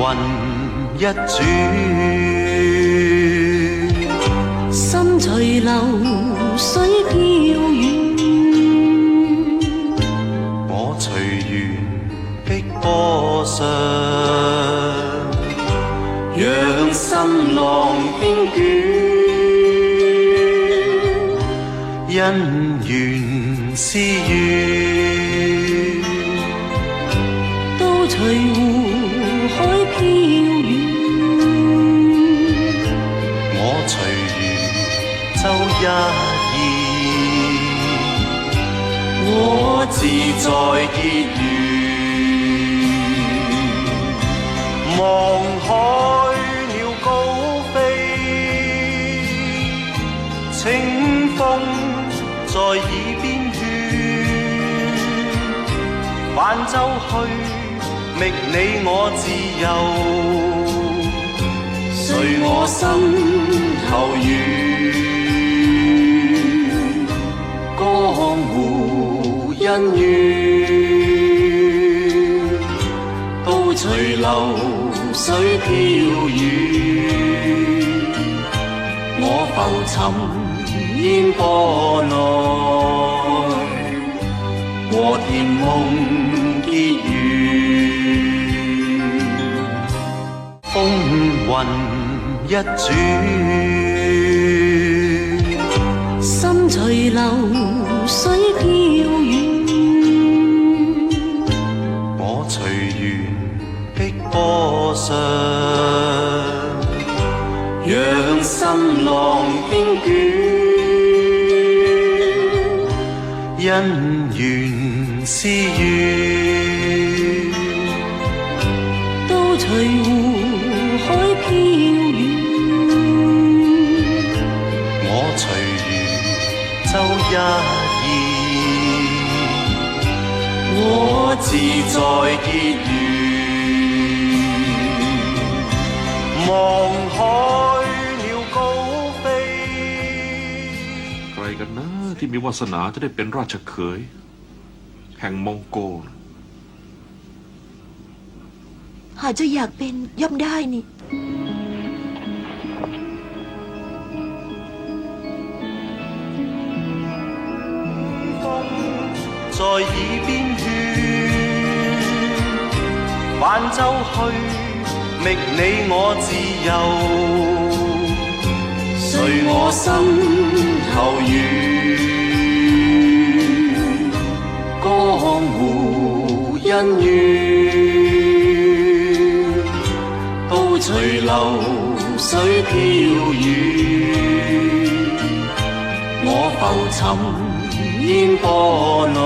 雲一轉，心隨流水飄遠，我隨緣碧波上，讓心浪輕捲，因緣是緣，都隨湖海飄遠，我隨緣舟一燕，我自在結緣。望海鳥高飛，清風在耳邊勸，泛舟去，覓你我自由，隨我心頭緣，江湖恩怨，都隨流水飄遠，我浮沉煙波內，和甜夢結緣，風雲一轉，心隨流水飄遠，我隨緣碧波上，讓心浪輕捲，因緣是緣，都隨湖海飄遠，我隨緣舟一燕，我自在結緣。望海鳥高飛，ใครกันนะที่มีวาสนาจะได้เป็นราชเขยแห่งมองโกล หากจะอยากเป็นย่อมได้นี่ 風在耳邊勸，泛舟去，覓你我自由，隨我心頭緣，江湖恩怨，都隨流水飄遠，我浮沉煙波內，